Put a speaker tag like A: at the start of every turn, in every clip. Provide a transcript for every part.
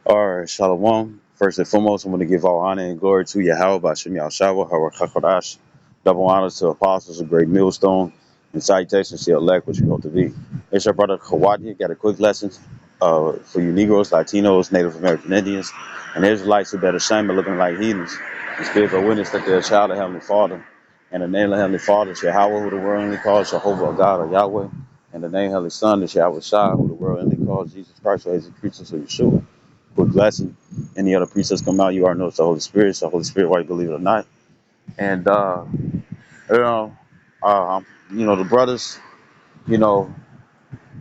A: All right, Shalom. First and foremost, I'm going to give all honor and glory to Yahweh Bashem Yahshua, Harakakadash. Double honors to apostles, a great millstone, and salutations to elect, which you hope to be. It's your brother Kawadi. Got a quick lesson for you Negroes, Latinos, Native American Indians, and Israelites who better shame of looking like heathens. The spirit of witness that they're a child of Heavenly Father. And the name of Heavenly Father is Yahweh, who the world only calls Jehovah, God, or Yahweh. And the name of Heavenly Son is Yahweh Shai, who the world only calls Jesus Christ, or is the creature of Yeshua. Quick lesson. Any other precepts come out, you already know it's the Holy Spirit. It's the Holy Spirit, whether you believe it or not. And you know, the brothers, you know,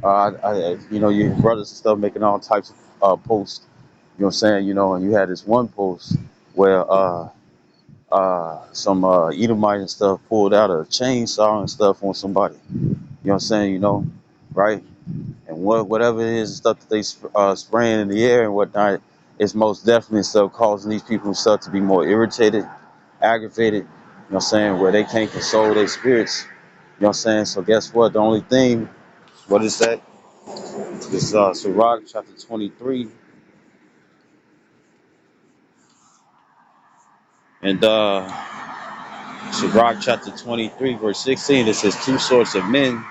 A: your brothers and stuff making all types of posts. You know what I'm saying? And you had this one post where some Edomite and stuff pulled out a chainsaw and stuff on somebody. You know what I'm saying? Right? And whatever it is, stuff that they spraying in the air and whatnot, is most definitely stuff causing these people and stuff to be more irritated, aggravated. You know what I'm saying? Where they can't console their spirits. You know what I'm saying? So guess what? The only thing, what is that? This Sirach chapter 23 and Sirach chapter 23 verse 16. It says two sorts of men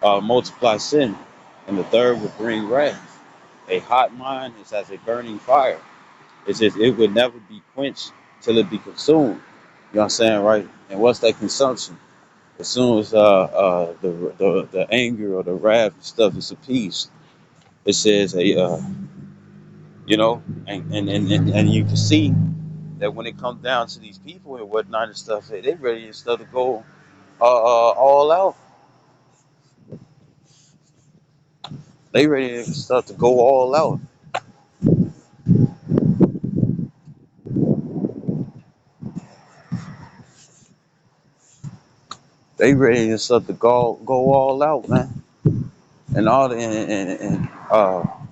A: multiply sin, and the third will bring wrath. A hot mind is as a burning fire. It says it would never be quenched till it be consumed. You know what I'm saying, right? And what's that consumption? As soon as the anger or the wrath and stuff is appeased, it says and you can see that when it comes down to these people and whatnot and stuff, they ready and stuff to go all out. They ready and stuff to go all out. They ready and stuff to go all out, man. And all the and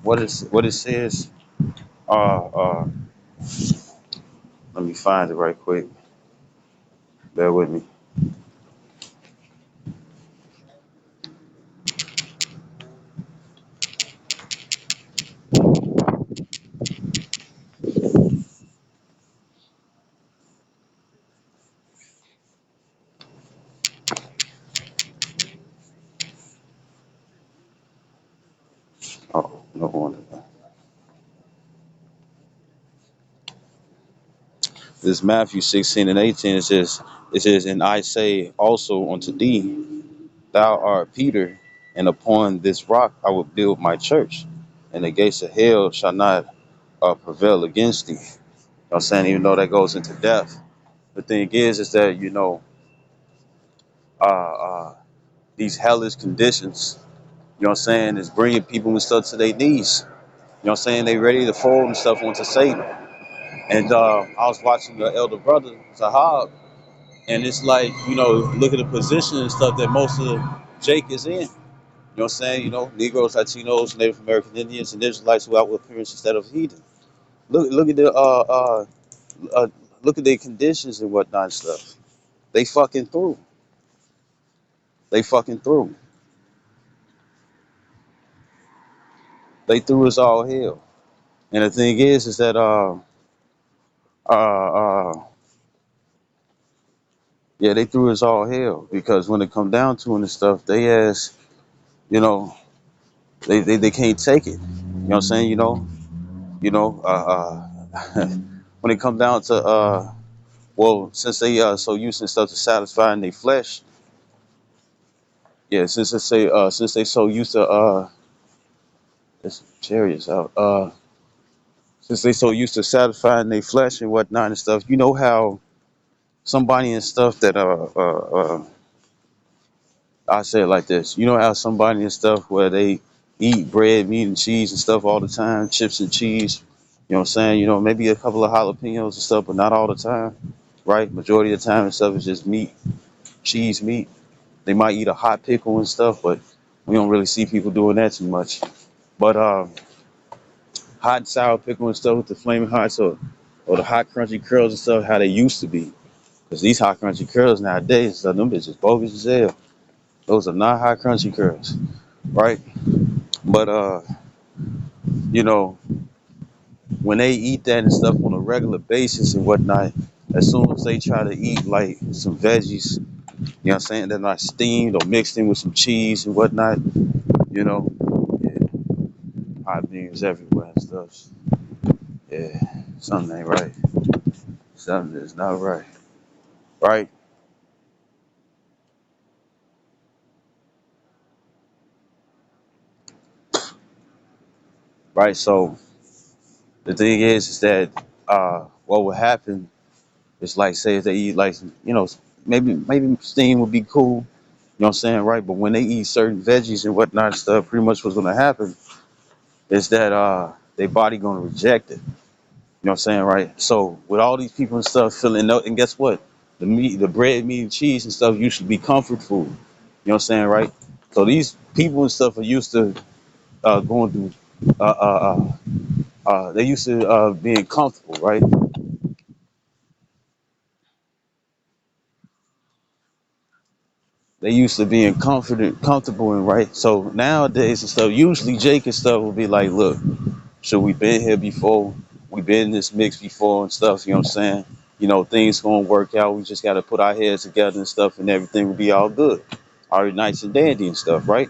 A: what it says. Uh, uh, Let me find it right quick. Bear with me. Oh, no wonder. This Matthew 16 and 18, it says, and I say also unto thee, thou art Peter, and upon this rock I will build my church, and the gates of hell shall not prevail against thee. You know what I'm saying? Even though that goes into death. The thing is that, uh, uh, these hellish conditions, you know what I'm saying, is bringing people and stuff to their knees. You know what I'm saying? They ready to fold and stuff onto Satan. And I was watching the elder brother, Zahab, and it's like, look at the position and stuff that most of Jake is in. You know what I'm saying? Negroes, Latinos, Native American Indians, and Israelites who outward appearance instead of heathen. Look at the look at their conditions and whatnot and stuff. They fucking through. They fucking through. They through as all hell. And the thing is that uh uh yeah, they threw us all hell because when it come down to it and stuff, they as you know, they can't take it. You know what I'm saying? You know, when it come down to well, since they so used and stuff to satisfying their flesh, yeah, since they so used to this chariots out, since they so used to satisfying their flesh and whatnot and stuff, you know how somebody and stuff that I say it like this. You know how somebody and stuff where they eat bread, meat, and cheese and stuff all the time, chips and cheese. You know what I'm saying? Maybe a couple of jalapenos and stuff, but not all the time, right? Majority of the time and stuff is just meat, cheese, meat. They might eat a hot pickle and stuff, but we don't really see people doing that too much. But hot and sour pickle and stuff with the flaming hot, or the hot crunchy curls and stuff, how they used to be. Because these hot crunchy curls nowadays, so them bitches bogus as hell. Those are not hot crunchy curls, right? But you know, when they eat that and stuff on a regular basis and whatnot, as soon as they try to eat like some veggies, you know what I'm saying, they're not steamed or mixed in with some cheese and whatnot, you know, yeah, hot beans everywhere and stuff. Yeah, something ain't right. Something is not right. Right? Right. So the thing is that what would happen is like say if they eat like maybe steam would be cool, you know what I'm saying, right? But when they eat certain veggies and whatnot and stuff, pretty much what's gonna happen is that their body gonna reject it. You know what I'm saying, right? So with all these people and stuff feeling no, and guess what? The meat, the bread, meat, and cheese and stuff used to be comfort food. You know what I'm saying, right? So these people and stuff are used to going through. They used to being comfortable, right? They used to being comfortable, and right. So nowadays and stuff, usually Jake and stuff will be like, "Look, so we been here before, we been in this mix before and stuff. You know what I'm saying? Things gonna work out. We just gotta put our heads together and stuff, and everything will be all good, all nice and dandy and stuff, right?"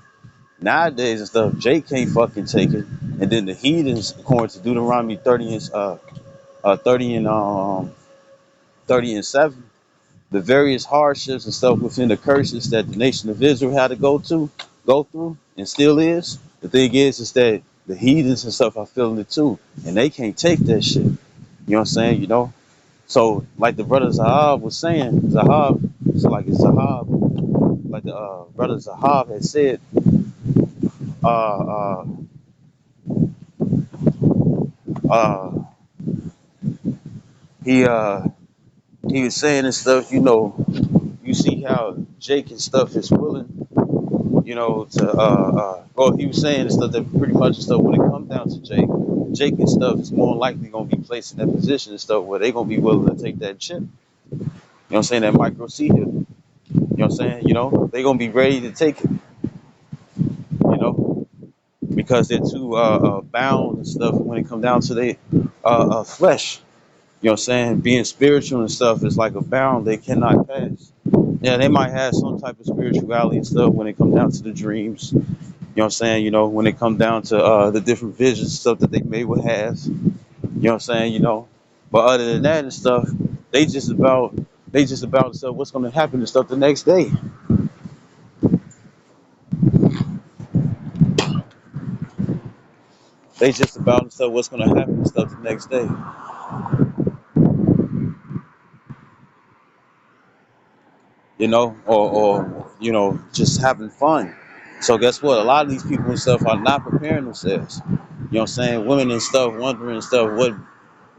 A: Nowadays and stuff, Jake can't fucking take it, and then the heathens, according to Deuteronomy 30 and 7, the various hardships and stuff within the curses that the nation of Israel had to go through, and still is. The thing is that the heathens and stuff are feeling it too, and they can't take that shit. You know what I'm saying? So like the brother Zahab was saying, Zahab, like the brother Zahab had said, uh, uh, uh, he uh, he was saying and stuff. You see how Jake and stuff is willing, well, he was saying and stuff that pretty much and stuff when it comes down to Jake and stuff is more likely gonna be placed in that position and stuff where they gonna be willing to take that chip. You know what I'm saying? That micro C hit. You know what I'm saying? They gonna be ready to take it. Because they're too bound and stuff when it comes down to their flesh. You know what I'm saying? Being spiritual and stuff is like a bound they cannot pass. Yeah, they might have some type of spirituality and stuff when it comes down to the dreams. You know what I'm saying? When it comes down to the different visions and stuff that they may would have. You know what I'm saying? But other than that and stuff, they just about they just about stuff what's gonna happen and stuff the next day. They just about stuff what's gonna happen and stuff the next day. Or just having fun. So guess what? A lot of these people and stuff are not preparing themselves. You know what I'm saying? Women and stuff wondering and stuff what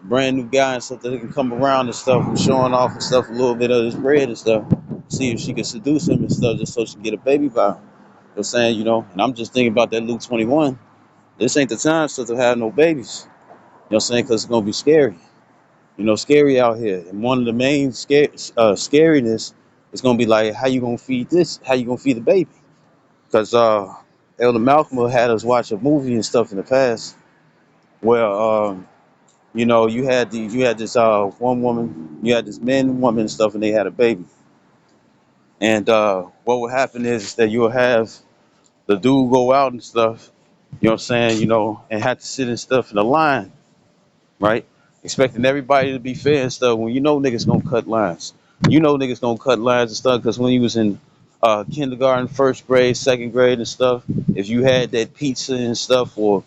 A: brand new guy and stuff that they can come around and stuff and showing off and stuff a little bit of his bread and stuff. See if she can seduce him and stuff just so she can get a baby by him. You know what I'm saying, and I'm just thinking about that Luke 21. This ain't the time stuff to have no babies. You know what I'm saying? Because it's gonna be scary. Scary out here. And one of the main scariness is gonna be like, how you gonna feed this? How you gonna feed the baby? Because Elder Malcolm had us watch a movie and stuff in the past where you had this one woman, you had this man and woman and stuff, and they had a baby. And what would happen is that you'll have the dude go out and stuff, you know what I'm saying, and have to sit and stuff in the line, right? Expecting everybody to be fair and stuff when niggas gonna cut lines. Niggas gonna cut lines and stuff because when you was in kindergarten, first grade, second grade and stuff, if you had that pizza and stuff or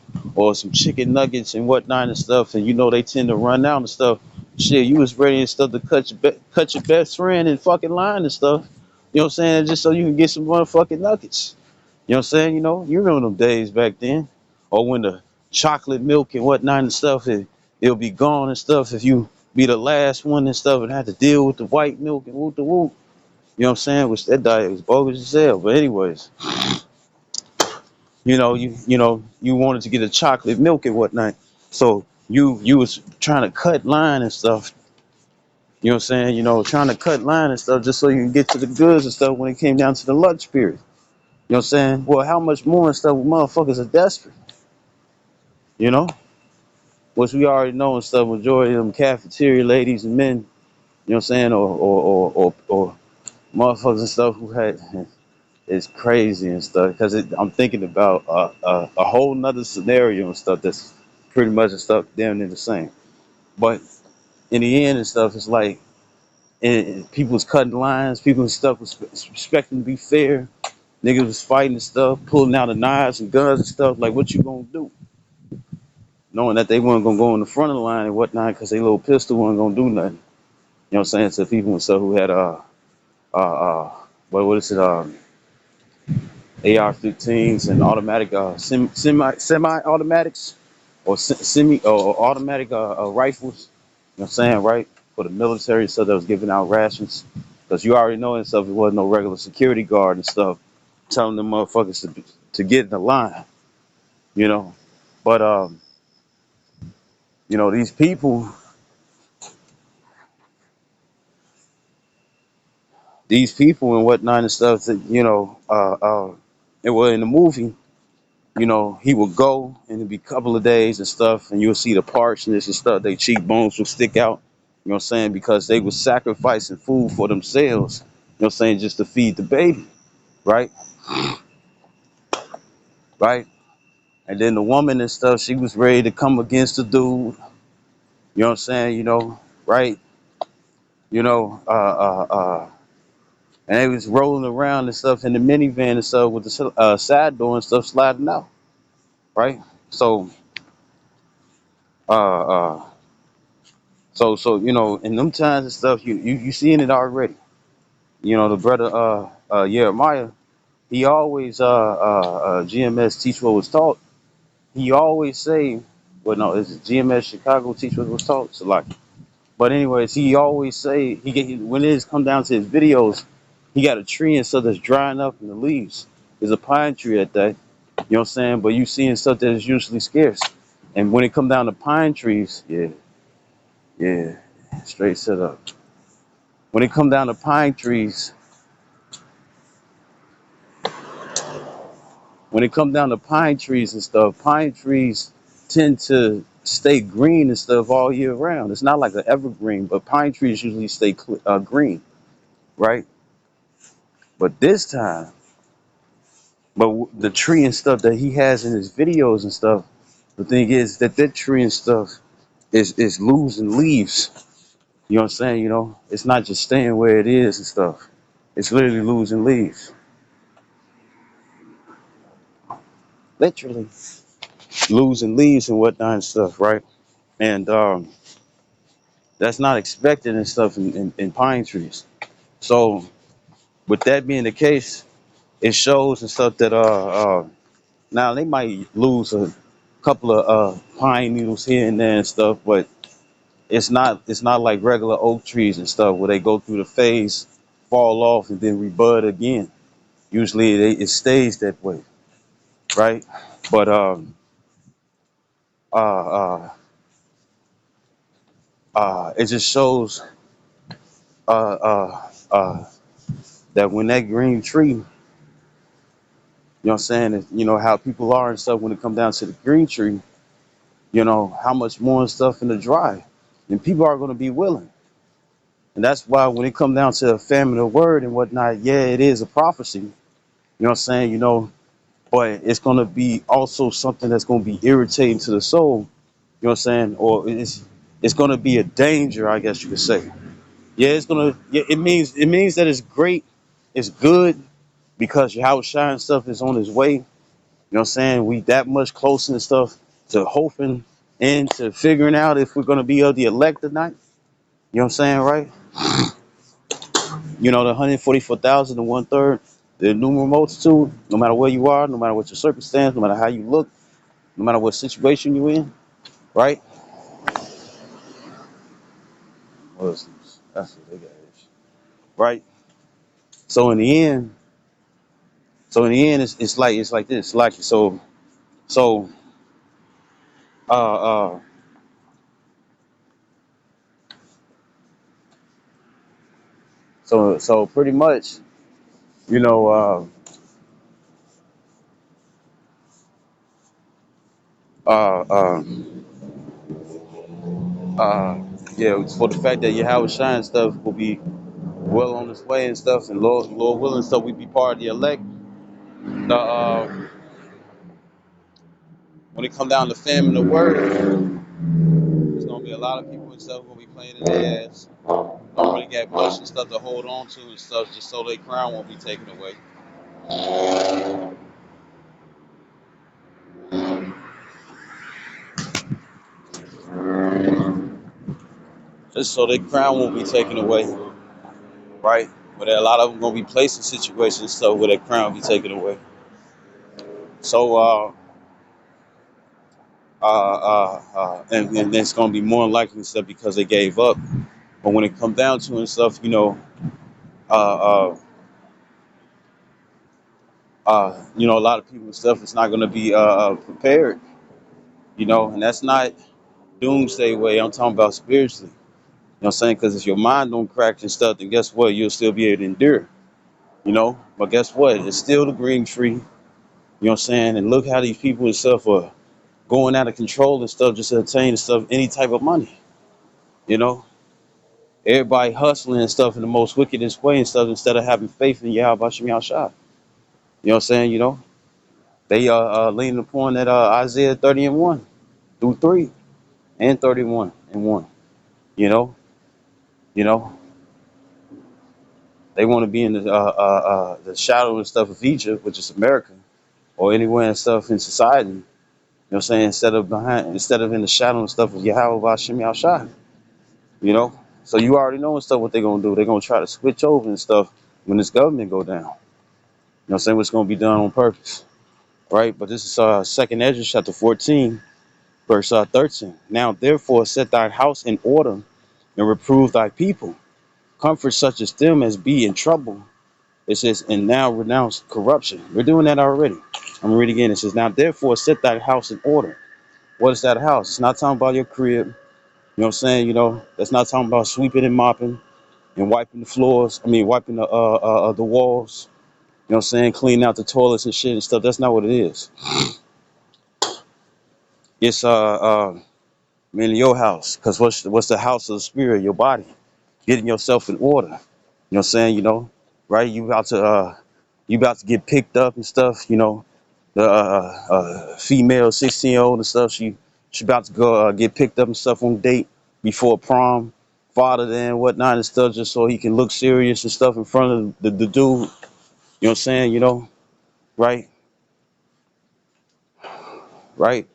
A: some chicken nuggets and whatnot and stuff, and they tend to run out and stuff, shit, you was ready and stuff to cut your best friend in fucking line and stuff. You know what I'm saying? Just so you can get some motherfucking nuggets. You know what I'm saying? You remember them days back then, or when the chocolate milk and whatnot and stuff, it'll be gone and stuff if you be the last one and stuff and have to deal with the white milk and whoop the whoop. You know what I'm saying? Which that diet was bogus as hell. But anyways, you wanted to get a chocolate milk and whatnot. So you was trying to cut line and stuff. You know what I'm saying? Trying to cut line and stuff just so you can get to the goods and stuff when it came down to the lunch period. You know what I'm saying? Well, how much more and stuff when motherfuckers are desperate, you know? which we already know and stuff, majority of them cafeteria ladies and men, you know what I'm saying, or motherfuckers and stuff who had it's crazy and stuff. Because I'm thinking about a whole nother scenario and stuff that's pretty much and stuff damn near the same. But in the end and stuff, it's like people was cutting lines, people and stuff was expecting to be fair. Niggas was fighting and stuff, pulling out the knives and guns and stuff. Like, what you gonna do? Knowing that they weren't gonna go in the front of the line and whatnot because they little pistol wasn't gonna do nothing. You know what I'm saying? To people and stuff who had what is it AR-15s and automatic semi automatics or semi or automatic rifles. You know what I'm saying, right? For the military and stuff that was giving out rations. Because you already know and stuff, it wasn't no regular security guard and stuff telling them motherfuckers to get in the line, you know. But you know, these people and whatnot and stuff that, you know, it was in the movie, you know, he would go and it'd be a couple of days and stuff, and you'll see the parchness and stuff, their cheekbones would stick out, you know what I'm saying, because they were sacrificing food for themselves, you know what I'm saying, just to feed the baby, right? Right? And then the woman and stuff, she was ready to come against the dude, you know what I'm saying, you know, right? You know, and they was rolling around and stuff in the minivan and stuff with the side door and stuff sliding out, right? So, uh, uh, so you know, in them times and stuff, you seeing it already. You know, the brother Jeremiah, he always GMS teach what was taught. He always say, well, no, it's GMS Chicago teach what was taught. So like, but anyways, he always say when it come down to his videos, he got a tree and stuff that's drying up in the leaves. There's a pine tree at that. You know what I'm saying? But you seeing stuff that is usually scarce. And when it come down to pine trees, yeah, yeah, straight set up. When it come down to pine trees, when it come down to pine trees and stuff, pine trees tend to stay green and stuff all year round. It's not like an evergreen, but pine trees usually stay green, right? But this time, the tree and stuff that he has in his videos and stuff, the thing is that tree and stuff is losing leaves. You know what I'm saying? You know, it's not just staying where it is and stuff. It's literally losing leaves, literally losing leaves and whatnot and stuff, right? And that's not expected and stuff in pine trees. So with that being the case, it shows and stuff that now they might lose a couple of pine needles here and there and stuff, but it's not like regular oak trees and stuff where they go through the phase, fall off, and then rebud again. Usually it stays that way, right? But uh, uh, it just shows uh, that when that green tree, you know what I'm saying, you know how people are and stuff when it comes down to the green tree, you know how much more and stuff in the dry, and people are going to be willing. And that's why when it comes down to a famine of word and whatnot, yeah, it is a prophecy. You know what I'm saying? You know, but it's gonna be also something that's gonna be irritating to the soul. You know what I'm saying? Or it's gonna be a danger, I guess you could say. Yeah, it's gonna. Yeah, it means that it's great, it's good because Yahweh Shai and stuff is on his way. You know what I'm saying? We that much closer and stuff to hoping and to figuring out if we're gonna be of the elect or not. You know what I'm saying, right? You know, the 144,000 and one third, the innumerable multitude, no matter where you are, no matter what your circumstance, no matter how you look, no matter what situation you're in, right? Muslims, that's what they got is. Right? So in the end, it's like this. Like so uh uh so pretty much, you know, uh uh Uh, yeah, for the fact that Yahweh Shine stuff will be well on its way and stuff, and Lord willing stuff, we be part of the elect. When it come down to famine the word, there's gonna be a lot of people and stuff gonna be playing in their ass. Don't really get much and stuff to hold on to and stuff, just so their crown won't be taken away. Just so their crown won't be taken away, right? But a lot of them gonna be placed in situations so where their crown be taken away. So and it's gonna be more likely and stuff because they gave up. But when it come down to it and stuff, uh, uh, a lot of people and stuff is not gonna be prepared, and that's not doomsday way. I'm talking about spiritually. You know what I'm saying? Because if your mind don't crack and stuff, then guess what? You'll still be able to endure. But guess what? It's still the green tree. You know what I'm saying? And look how these people and stuff are going out of control and stuff just to attain and stuff any type of money. You know, everybody hustling and stuff in the most wickedest way and stuff instead of having faith in Yahweh Shem Yahshua. You know what I'm saying? They leaning upon that Isaiah 30:1 through 3 and 31:1. You know, you know, they want to be in the shadow and stuff of Egypt, which is America, or anywhere and stuff in society. You know what I'm saying? Instead of in the shadow and stuff of Yahweh Shem Yahshua. You know, so you already know and stuff what they're gonna do. They're gonna try to switch over and stuff when this government go down. You know what I'm saying? What's gonna be done on purpose, right? But this is Second Ezra chapter 14, verse 13. Now therefore set thy house in order and reprove thy people. Comfort such as them as be in trouble. It says, and now renounce corruption. We're doing that already. I'm gonna read again. It says, now therefore set thy house in order. What is that house? It's not talking about your crib. You know what I'm saying? That's not talking about sweeping and mopping and wiping the floors. I mean, wiping the walls. You know what I'm saying? Cleaning out the toilets and shit and stuff. That's not what it is. It's in your house. Cause what's the house of the spirit? Your body. Getting yourself in order. You know what I'm saying? Right? You about to get picked up and stuff. The female 16-year-old and stuff. She about to go get picked up and stuff on date before prom. Father and whatnot and stuff, just so he can look serious and stuff in front of the dude. You know what I'm saying? Right, right.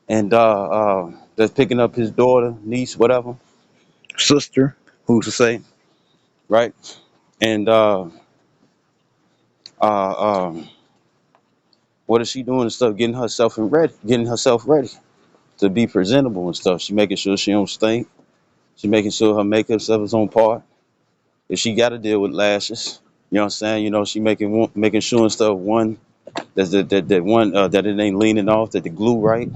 A: And that's picking up his daughter, niece, whatever, sister, who's to say, right? And um, what is she doing and stuff? Getting herself ready to be presentable and stuff. She making sure she don't stink. She making sure her makeup stuff is on par. If she got to deal with lashes, you know what I'm saying? She making sure and stuff. One that one that it ain't leaning off. That the glue right.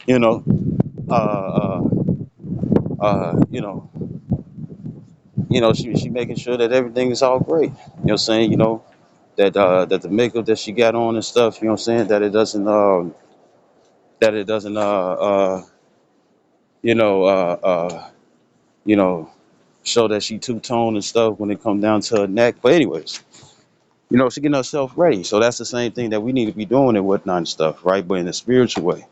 A: you know. Uh, uh, uh, she making sure that everything is all great. You know what I'm saying? That the makeup that she got on and stuff. You know what I'm saying? That it doesn't you know uh uh you know show that she two tone and stuff when it come down to her neck. But anyways, she getting herself ready. So that's the same thing that we need to be doing and whatnot and stuff, right? But in a spiritual way.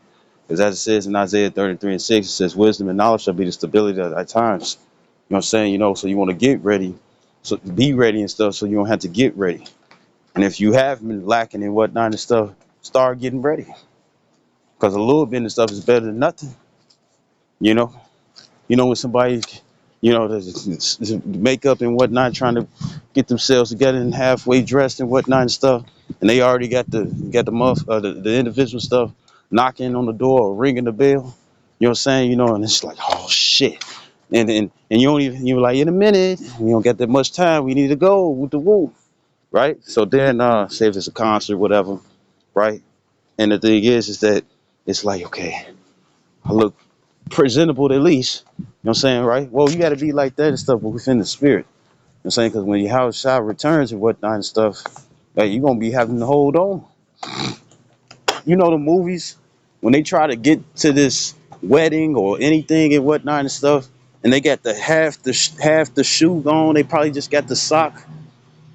A: Because as it says in Isaiah 33:6, it says, wisdom and knowledge shall be the stability of thy times. You know what I'm saying? So you want to get ready, so be ready and stuff, so you don't have to get ready. And if you have been lacking and whatnot and stuff, start getting ready. Because a little bit of stuff is better than nothing. You know, when somebody, does makeup and whatnot, trying to get themselves together and halfway dressed and whatnot and stuff, and they already the individual stuff knocking on the door or ringing the bell. You know what I'm saying? And it's like, oh shit. And you don't even, you're like, in a minute, we don't get that much time. We need to go with the woo, right? So then, say if it's a concert, whatever, right? And the thing is that it's like, okay, I look presentable at least. You know what I'm saying, right? Well, you got to be like that and stuff, but within the spirit. You know what I'm saying? Because when your house shot returns and whatnot and stuff, like, you're going to be having to hold on. The movies, when they try to get to this wedding or anything and whatnot and stuff, and they got the half the shoe on. They probably just got the sock. You know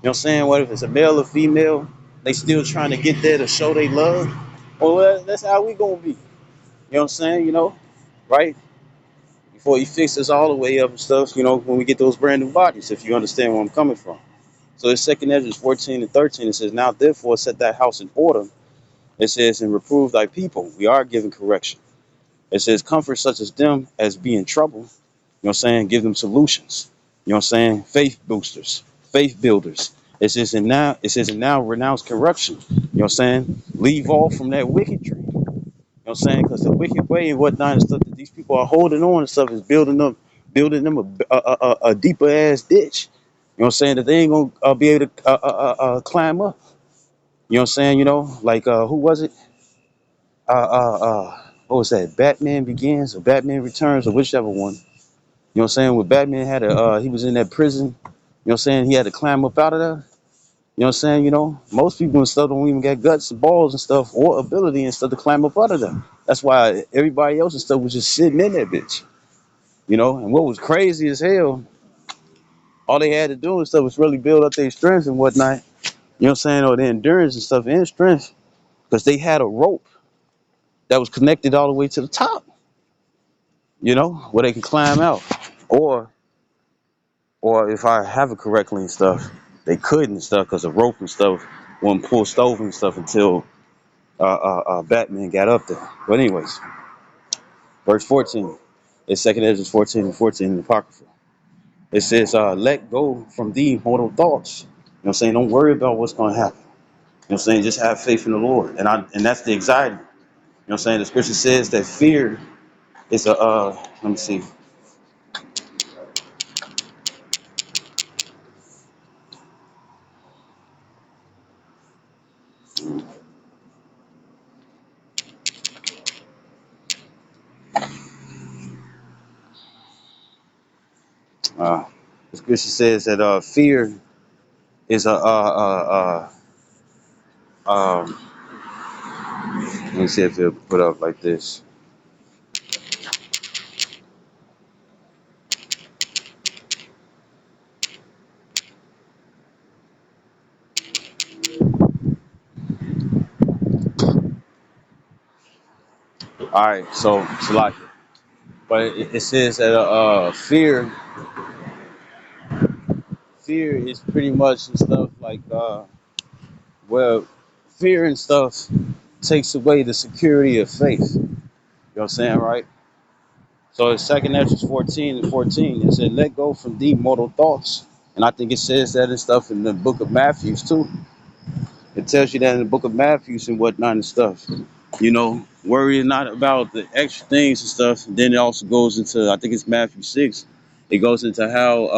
A: what I'm saying? What if it's a male or female? They still trying to get there to show they love. Well, that's how we gonna be. You know what I'm saying? Right? Before he fixes all the way up and stuff. When we get those brand new bodies, if you understand where I'm coming from. So it's Second Ezra 14 and 13. It says, "Now therefore set that house in order." It says, "And reprove thy people." We are giving correction. It says, "Comfort such as them as be in trouble." You know what I'm saying? Give them solutions. You know what I'm saying? Faith boosters, faith builders. And now renounce corruption. You know what I'm saying? Leave off from that wicked tree. You know what I'm saying? Because the wicked way and whatnot and stuff that these people are holding on and stuff is building them a deeper ass ditch. You know what I'm saying? That they ain't gonna be able to climb up. You know what I'm saying? Like who was it? What was that? Batman Begins or Batman Returns or whichever one. You know what I'm saying? When Batman had he was in that prison. You know what I'm saying? He had to climb up out of there. You know what I'm saying? Most people and stuff don't even get guts, balls and stuff, or ability and stuff to climb up out of there. That's why everybody else and stuff was just sitting in that bitch. And what was crazy as hell, all they had to do and stuff was really build up their strength and whatnot. You know what I'm saying? Or their endurance and stuff and strength. Because they had a rope that was connected all the way to the top, where they can climb out. Or or if I have it correctly and stuff, they couldn't and stuff because the rope and stuff wasn't pushed over and stuff until Batman got up there. But anyways, verse 14. It's Second Ezra 14 and 14 in the Apocrypha. It says, "Let go from thee mortal thoughts." You know what I'm saying? Don't worry about what's going to happen. You know what I'm saying? Just have faith in the Lord. And that's the anxiety. You know what I'm saying? The scripture says that fear is let me see. Uh, the scripture says that fear is let me see if it'll put up like this. All right, so it's like, but it says that fear is pretty much and stuff like well, fear and stuff takes away the security of faith. You know what I'm saying, right? So it's Second Ezra 14 and 14. It said, "Let go from thee mortal thoughts." And I think it says that and stuff in the book of Matthew too. It tells you that in the book of Matthew and whatnot and stuff. Worry not about the extra things and stuff. And then it also goes into, I think it's Matthew 6. It goes into how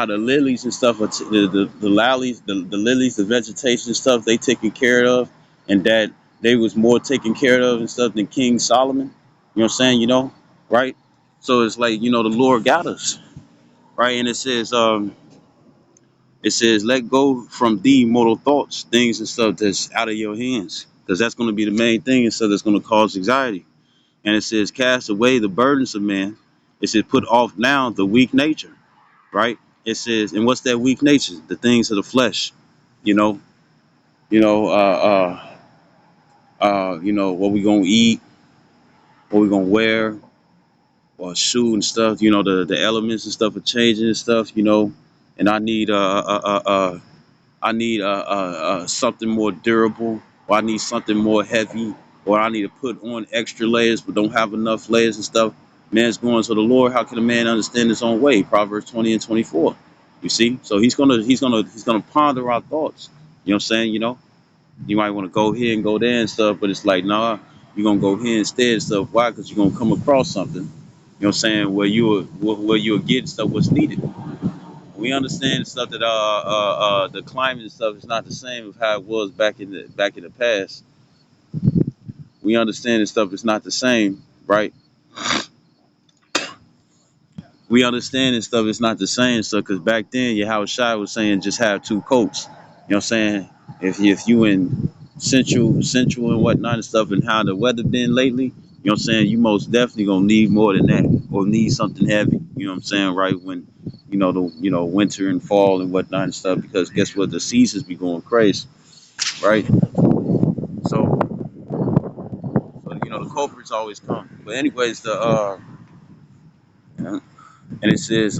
A: the lilies and stuff are the lilies, the lilies, the vegetation and stuff they taken care of, and that they was more taken care of and stuff than King Solomon. You know what I'm saying? Right? So it's like, the Lord got us, right? And it says, "Let go from thee mortal thoughts, things and stuff that's out of your hands." Because that's going to be the main thing and stuff that's going to cause anxiety. And it says, "Cast away the burdens of man." It says, "Put off now the weak nature," right? It says, and what's that weak nature? The things of the flesh, you know, you know, what we gonna eat, what we gonna wear, or shoe and stuff. The elements and stuff are changing and stuff. And I need something more durable, or I need something more heavy, or I need to put on extra layers but don't have enough layers and stuff. Man's going to the Lord. How can a man understand his own way? Proverbs 20 and 24. You see? So he's gonna ponder our thoughts. You know what I'm saying? You might want to go here and go there and stuff, but it's like, nah, you're gonna go here instead and stuff. Why? Because you're gonna come across something. You know what I'm saying? Where you'll get stuff what's needed. We understand and stuff that the climate and stuff is not the same of how it was back in the past. We understand and stuff is not the same, right? We understand and stuff is not the same stuff because back then, Yahweh Shai was saying just have two coats. You know what I'm saying? If you in central and whatnot and stuff, and how the weather been lately, You know what I'm saying? You most definitely gonna need more than that, or need something heavy. You know what I'm saying? Right when the winter and fall and whatnot and stuff. Because guess what? The seasons be going crazy, right? So, the culprits always come. But anyways, and it says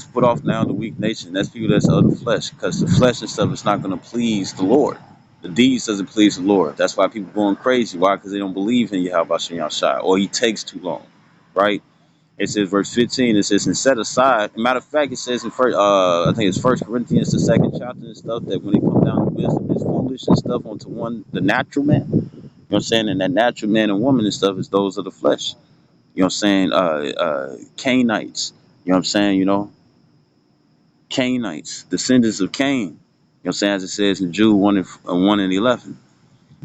A: put off now the weak nation. That's people that's of the flesh, because the flesh and stuff is not gonna please the Lord. The deeds doesn't please the Lord. That's why people going crazy. Why? Because they don't believe in Yahweh Shem Yahshai, or he takes too long, right? It says verse 15. It says, and set aside. Matter of fact, it says in first, I think it's First Corinthians, the second chapter and stuff, that when it comes down to wisdom, is foolish and stuff onto the natural man. You know what I'm saying? And that natural man and woman and stuff is those of the flesh. You know what I'm saying? Cainites. You know what I'm saying? Cainites, descendants of Cain. You know what I'm saying? As it says in Jude 1 and 11.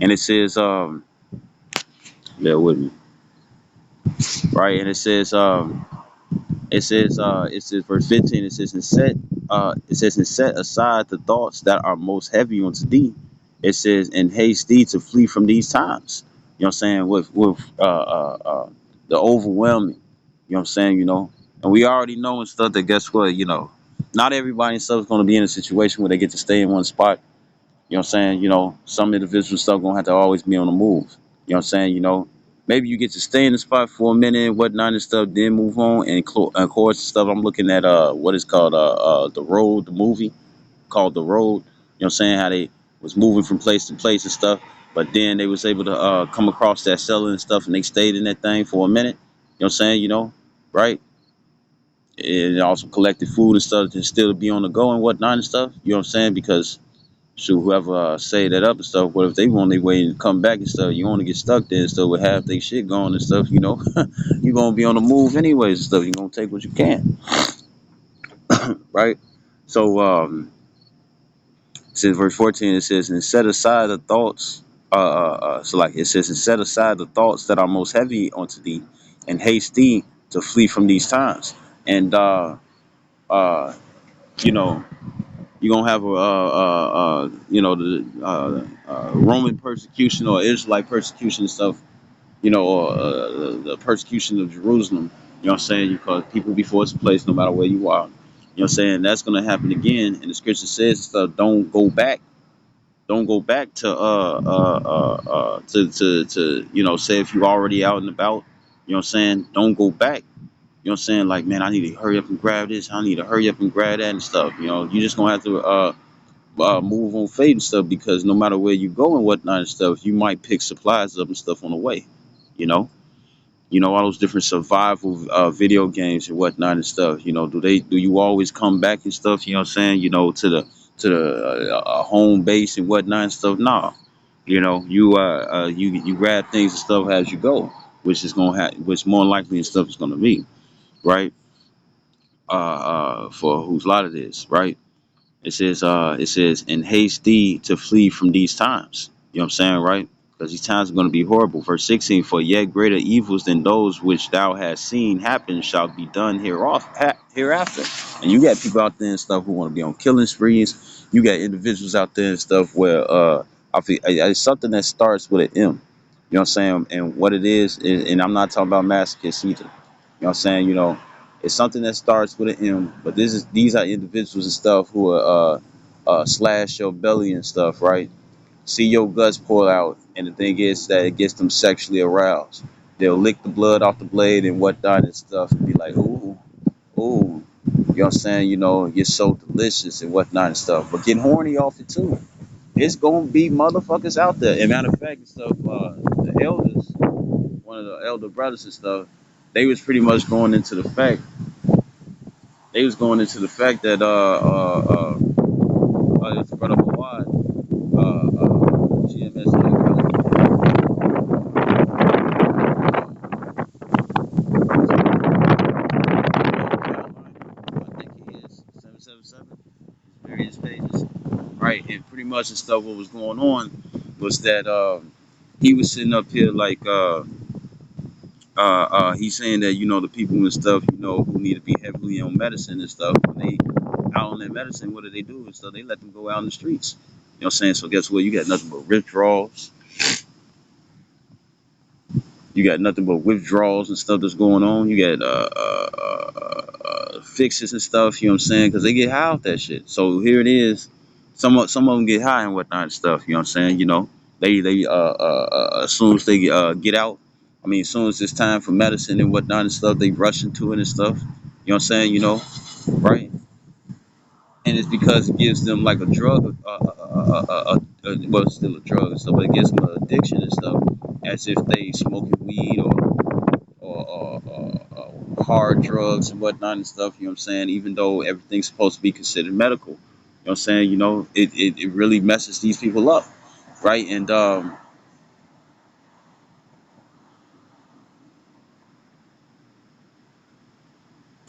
A: And it says, bear with me, right? And it says verse 15, and set aside the thoughts that are most heavy unto thee. It says, and haste thee to flee from these times. You know what I'm saying? With the overwhelming. You know what I'm saying? And we already know and stuff that, guess what, not everybody and stuff is gonna be in a situation where they get to stay in one spot. You know what I'm saying? Some individuals stuff gonna have to always be on the move. You know what I'm saying? Maybe you get to stay in the spot for a minute and whatnot and stuff, then move on. And of course, stuff I'm looking at what is called The Road, the movie called The Road. You know what I'm saying? How they was moving from place to place and stuff, but then they was able to come across that cellar and stuff, and they stayed in that thing for a minute. You know what I'm saying? Right? And also collected food and stuff to still be on the go and whatnot and stuff. You know what I'm saying? Because shoot, whoever say that up and stuff, what if they want their way and come back and stuff? You want to get stuck there and stuff with half their shit going and stuff, you're going to be on the move anyways and stuff. You're going to take what you can, right? So, it says verse 14, it says, and set aside the thoughts, so like it says, and set aside the thoughts that are most heavy unto thee, and haste thee to flee from these times. And, uh, you know, you're gonna have the Roman persecution or Israelite persecution and stuff, or the persecution of Jerusalem. You know what I'm saying? Because people be forced to place no matter where you are. You know what I'm saying? That's gonna happen again. And the scripture says stuff. Don't go back. Don't go back to say if you're already out and about. You know what I'm saying? Don't go back. You know what I'm saying? Like, man, I need to hurry up and grab this. I need to hurry up and grab that and stuff. You just gonna have to move on faith and stuff, because no matter where you go and whatnot and stuff, you might pick supplies up and stuff on the way. You know, all those different survival video games and whatnot and stuff. Do you always come back and stuff? You know what I'm saying? To the home base and whatnot and stuff. Nah, you grab things and stuff as you go, which more likely and stuff is gonna be right. For whose lot it is, right? It says, and haste thee to flee from these times. You know what I'm saying, right? Because these times are going to be horrible. Verse 16, for yet greater evils than those which thou hast seen happen shall be done hereafter. And you got people out there and stuff who want to be on killing sprees. You got individuals out there and stuff where I feel it's something that starts with an M. You know what I'm saying? And what it is, and I'm not talking about masochists either. You know what I'm saying? It's something that starts with an M, but these are individuals and stuff who are slash your belly and stuff, right? See your guts pull out, and the thing is that it gets them sexually aroused. They'll lick the blood off the blade and whatnot and stuff, and be like, ooh, ooh. You know what I'm saying? You're so delicious and whatnot and stuff. But get horny off it too. It's gonna be motherfuckers out there. And matter of fact and stuff, the elders, one of the elder brothers and stuff, they was pretty much going into the fact that it's brought up a wide GMS I think he is 777 various pages, right? And pretty much and stuff what was going on was that he was sitting up here like he's saying that the people and stuff who need to be heavily on medicine and stuff, when they out on their medicine, what do and stuff? They let them go out in the streets. You know what I'm saying? So guess what? You got nothing but withdrawals, You got nothing but withdrawals and stuff that's going on. You got fixes and stuff. You know what I'm saying? Because they get high off that shit. So here it is. Some of them get high and whatnot and stuff. You know what I'm saying? You know, they as soon as they get out. I mean, as soon as it's time for medicine and whatnot and stuff, they rush into it and stuff. You know what I'm saying? You know, right? And it's because it gives them like a drug, well, it's still a drug and stuff, but it gives them an addiction and stuff, as if they smoking weed or hard drugs and whatnot and stuff. You know what I'm saying? Even though everything's supposed to be considered medical, you know what I'm saying? You know, it really messes these people up, right? And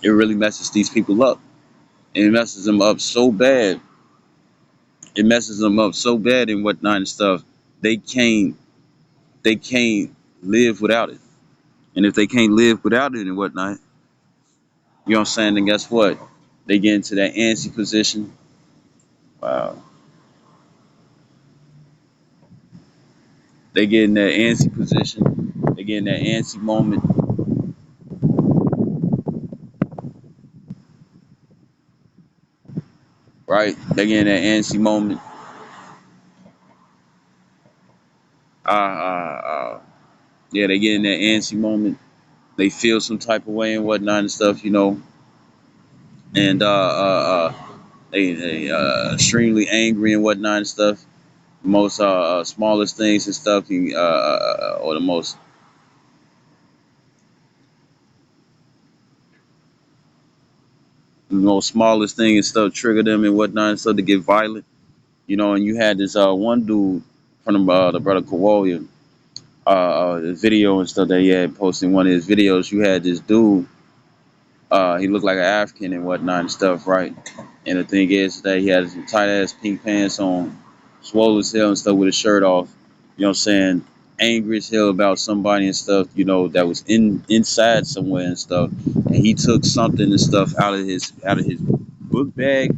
A: it really messes these people up, and it messes them up so bad. It messes them up so bad and whatnot and stuff. They can't they can't live without it. And if they can't live without it and whatnot, you know what I'm saying, then guess what? They get into that antsy position. Wow. They get in that antsy position. They get in that antsy moment, right? They get in that antsy moment. Yeah, they get in that antsy moment. They feel some type of way and whatnot and stuff, you know. And they extremely angry and whatnot and stuff. Most smallest things and stuff, or the most smallest thing and stuff trigger them and whatnot and stuff to get violent, you know. And you had this one dude from the brother Kawalia, the video and stuff that he had posted in one of his videos. You had this dude, he looked like an African and whatnot and stuff, right? And the thing is that he had some tight ass pink pants on, swole as hell and stuff with his shirt off. You know what I'm saying? Angry as hell about somebody and stuff, you know, that was inside somewhere and stuff. And he took something and stuff out of his book bag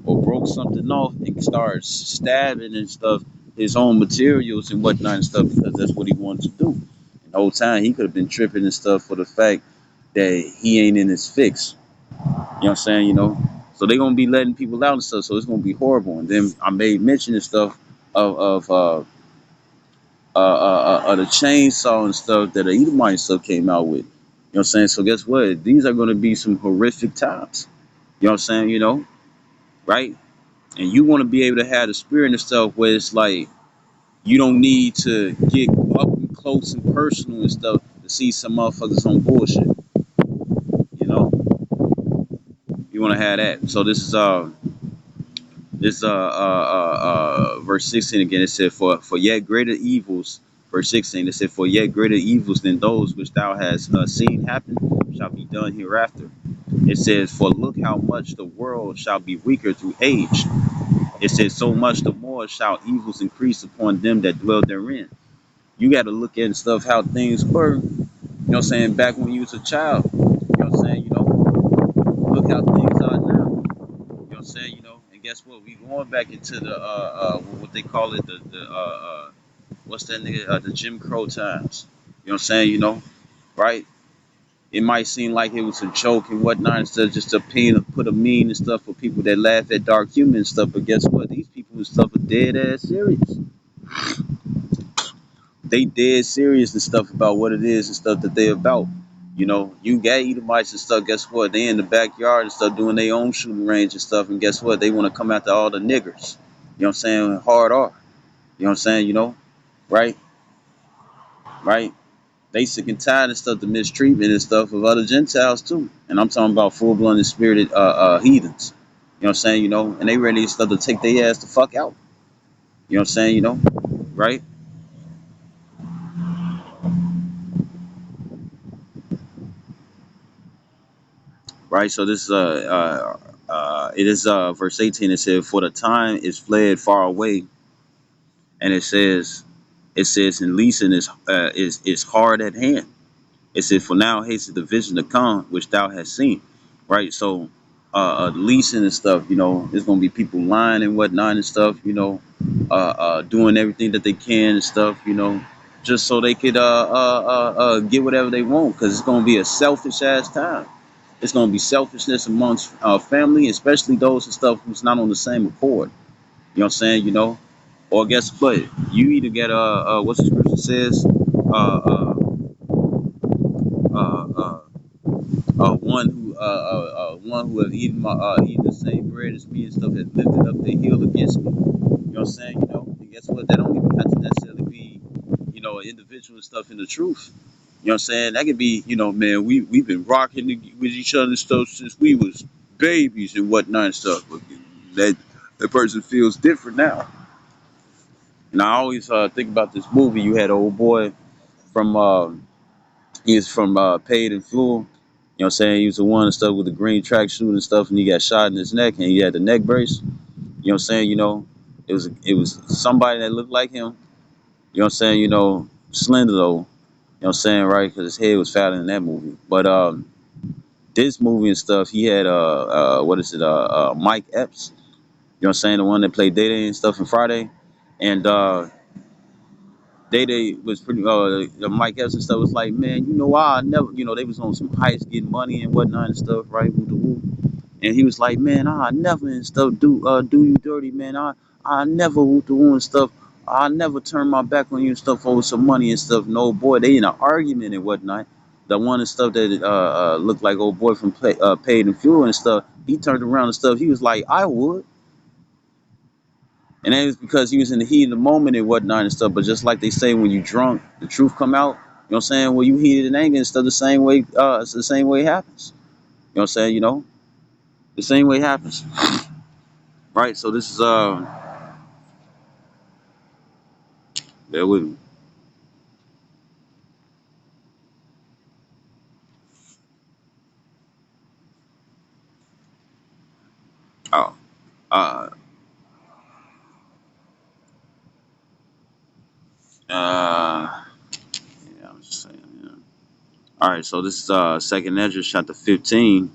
A: or broke something off and started stabbing and stuff his own materials and whatnot and stuff because that's what he wanted to do. And the whole time he could have been tripping and stuff for the fact that he ain't in his fix. You know what I'm saying? You know, so they're gonna be letting people out and stuff. So it's gonna be horrible. And then I made mention and stuff of the chainsaw and stuff that the Edomite stuff came out with. You know what I'm saying? So guess what? These are gonna be some horrific times. You know what I'm saying? You know, right? And you want to be able to have the spirit and stuff where it's like you don't need to get up and close and personal and stuff to see some motherfuckers on bullshit. You know, you want to have that. So this verse 16 again. It said for yet greater evils. Verse 16 it said for yet greater evils than those which thou hast seen happen shall be done hereafter. It says for look how much the world shall be weaker through age. It says so much the more shall evils increase upon them that dwell therein. You got to look at stuff how things were. You know what I'm saying? Back when you was a child. You know what I'm saying? You know, look how things are now. You know what I'm saying? You know, and guess what? We going back into the what they call it, the what's that nigga, the Jim Crow times. You know what I'm saying? You know, right? It might seem like it was a joke and whatnot, instead of just a pain, put a mean and stuff for people that laugh at dark humor and stuff. But guess what? These people and stuff are dead ass serious. They dead serious and stuff about what it is and stuff that they about. You know, you got Edomites and stuff. Guess what? They in the backyard and stuff doing their own shooting range and stuff. And guess what? They want to come after all the niggers. You know what I'm saying? Hard R. You know what I'm saying? You know, right? Right? They sick and tired and stuff, the mistreatment and stuff of other Gentiles too. And I'm talking about full blown and spirited heathens. You know what I'm saying? You know, and they ready and stuff to take their ass the fuck out. You know what I'm saying? You know, right? Right. So this it is verse 18. It said, "For the time is fled far away," and it says, "And leasing is hard at hand." It says, "For now haste the vision to come, which thou hast seen." Right. So leasing and stuff, you know, there's gonna be people lying and whatnot and stuff, you know, doing everything that they can and stuff, you know, just so they could get whatever they want, because it's gonna be a selfish ass time. It's gonna be selfishness amongst family, especially those and stuff who's not on the same accord. You know what I'm saying? You know, or guess what? You either get what the scripture says, uh, uh, one who has eaten the same bread as me and stuff has lifted up their heel against me. You know what I'm saying? You know, and guess what? That don't even have to necessarily be, an individual and stuff in the truth. You know what I'm saying? That could be, man, we've been rocking with each other and stuff since we was babies and whatnot and stuff. But that that person feels different now. And I always think about this movie. You had an old boy from he was from Paid in Full. You know what I'm saying? He was the one and stuff with the green tracksuit and stuff, and he got shot in his neck, and he had the neck brace. You know what I'm saying? It was somebody that looked like him. You know what I'm saying? Slender though. You know what I'm saying, right? Because his head was fatter in that movie. But this movie and stuff, he had what is it? Mike Epps. You know what I'm saying? The one that played Day Day and stuff in Friday, and Day Day was pretty. The Mike Epps and stuff was like, man, I never, they was on some heist, getting money and whatnot and stuff, right? Woo the woo. And he was like, man, I never and stuff do you dirty, man. I never woo the woo and stuff. I never turn my back on you and stuff over some money and stuff. No boy, they in an argument and whatnot. The one and stuff that looked like old boy from Paid in Fuel and stuff. He turned around and stuff. He was like, I would. And that was because he was in the heat of the moment and whatnot and stuff. But just like they say, when you drunk, the truth come out. You know what I'm saying? When you heated in anger and stuff, it's the same way it happens. You know what I'm saying? The same way it happens. Right? So this is bear with me. Oh, uh, yeah, I'm just saying, yeah. All right, so this is Second Ezra chapter 15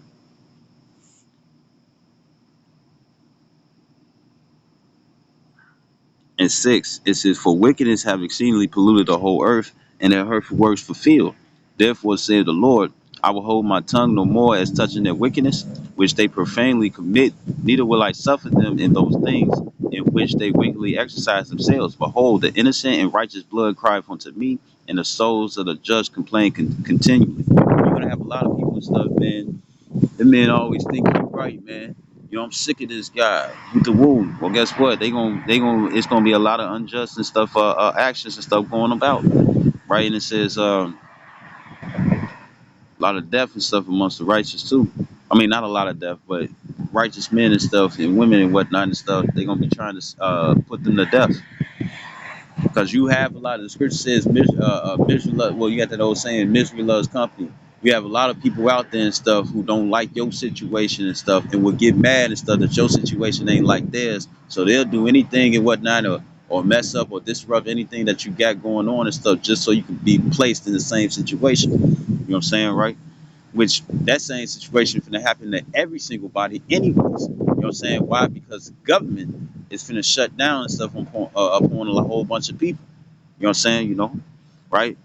A: and 6. It says, for wickedness have exceedingly polluted the whole earth, and their hurtful works fulfilled. Therefore saith the Lord, I will hold my tongue no more as touching their wickedness, which they profanely commit, neither will I suffer them in those things in which they wickedly exercise themselves. Behold, the innocent and righteous blood crieth unto me, and the souls of the just complain continually. You're gonna have a lot of people and stuff, man. The men always think you're right, man. I'm sick of this guy with the woo. Well, guess what? It's gonna be a lot of unjust and stuff, actions and stuff going about, right? And it says a lot of death and stuff amongst the righteous too. I mean, not a lot of death, but righteous men and stuff and women and whatnot and stuff. They're gonna be trying to put them to death. Because you have a lot of the scripture says misery well, you got that old saying, misery loves company. You have a lot of people out there and stuff who don't like your situation and stuff and will get mad and stuff that your situation ain't like theirs, so they'll do anything and whatnot, or mess up or disrupt anything that you got going on and stuff, just so you can be placed in the same situation. You know what I'm saying, right? Which that same situation is going to happen to every single body anyways. You know what I'm saying? Why? Because the government is finna shut down and stuff upon a whole bunch of people. You know what I'm saying? Right?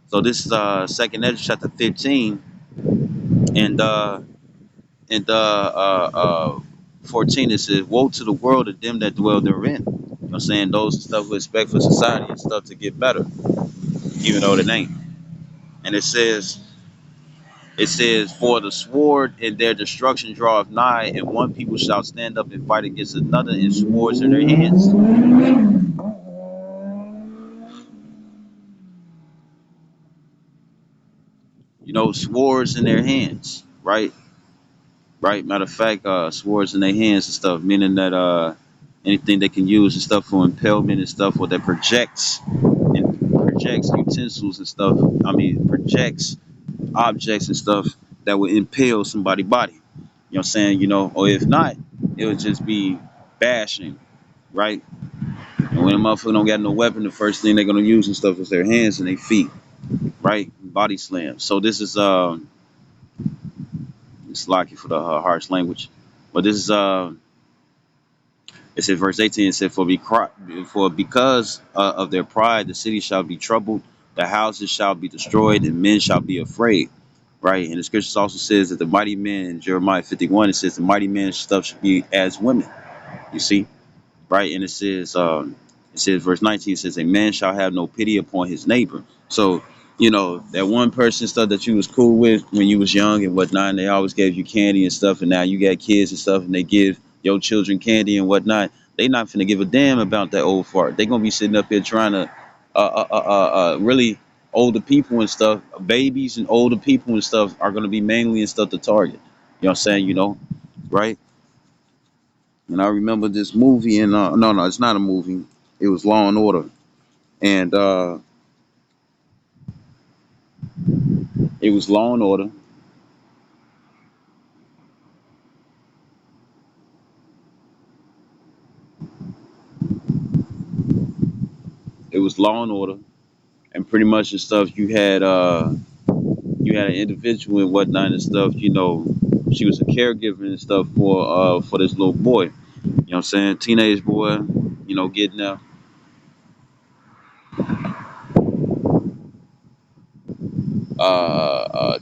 A: So this is Second Ezra chapter 15 and 14. It says, woe to the world of them that dwell therein. You know what I'm saying? Those stuff who expect for society and stuff to get better, even though it ain't. And it says, for the sword and their destruction draweth nigh, and one people shall stand up and fight against another, and swords in their hands. Swords in their hands, right? Right. Matter of fact, swords in their hands and stuff, meaning that anything they can use and stuff for impalement and stuff, or that projects utensils and stuff. I mean, projects objects and stuff that would impale somebody's body. You know what I'm saying? Or if not, it would just be bashing, right? And when a motherfucker don't got no weapon, the first thing they're gonna use and stuff is their hands and their feet, right? Body slam. So this is it's lucky for the harsh language, but this is it says verse 18. It said, for because of their pride, the city shall be troubled. The houses shall be destroyed, and men shall be afraid. Right? And the scriptures also says that the mighty men in Jeremiah 51, it says the mighty men's stuff should be as women. You see? Right? And it says verse 19 says, a man shall have no pity upon his neighbor. So, that one person stuff that you was cool with when you was young and whatnot, and they always gave you candy and stuff, and now you got kids and stuff, and they give your children candy and whatnot. They not finna give a damn about that old fart. They gonna be sitting up here trying to really older people and stuff, babies and older people and stuff are gonna be mainly and stuff to target. You know what I'm saying? Right? And I remember this movie, and no, it's not a movie. It was Law and Order, and it was Law and Order. It was Law and Order, and pretty much the stuff you had an individual and whatnot and stuff. She was a caregiver and stuff for this little boy. You know what I'm saying? Teenage boy. Getting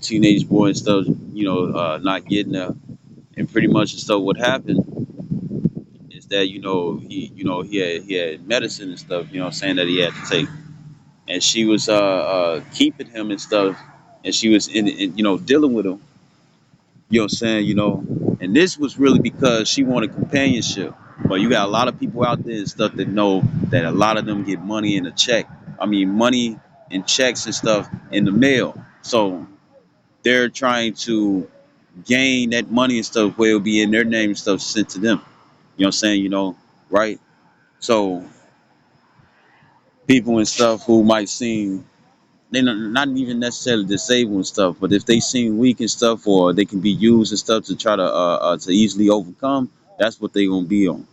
A: teenage boy and stuff. Not getting there, and pretty much the stuff. What happened is that he had medicine and stuff. Saying that he had to take, and she was keeping him and stuff, and she was in dealing with him. You know what I'm saying? And this was really because she wanted companionship. But you got a lot of people out there and stuff that know that a lot of them get money in a check. I mean, money and checks and stuff in the mail. So they're trying to gain that money and stuff where it'll be in their name and stuff sent to them. You know what I'm saying? Right? So people and stuff who might seem they're not even necessarily disabled and stuff, but if they seem weak and stuff, or they can be used and stuff to try to easily overcome, that's what they gonna be on.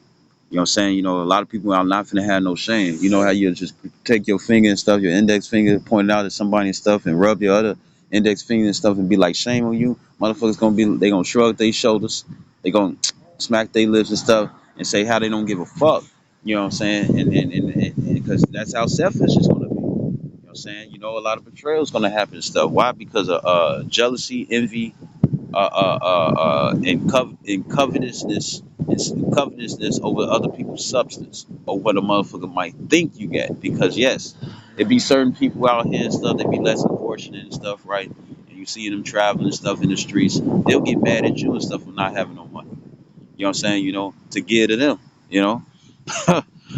A: You know what I'm saying? A lot of people are not gonna have no shame. You know how you just take your finger and stuff, your index finger, point it out at somebody and stuff, and rub your other index finger and stuff, and be like, shame on you. Motherfuckers they gonna shrug their shoulders, they gonna smack their lips and stuff, and say how they don't give a fuck. You know what I'm saying? And because that's how selfish it's gonna be. You know what I'm saying? A lot of betrayal is gonna happen and stuff. Why? Because of jealousy, envy, and covetousness over other people's substance or what a motherfucker might think you get. Because yes, there be certain people out here and stuff that be less unfortunate and stuff, right? And you see them traveling and stuff in the streets, they'll get mad at you and stuff for not having no money. You know what I'm saying? To give to them. You know,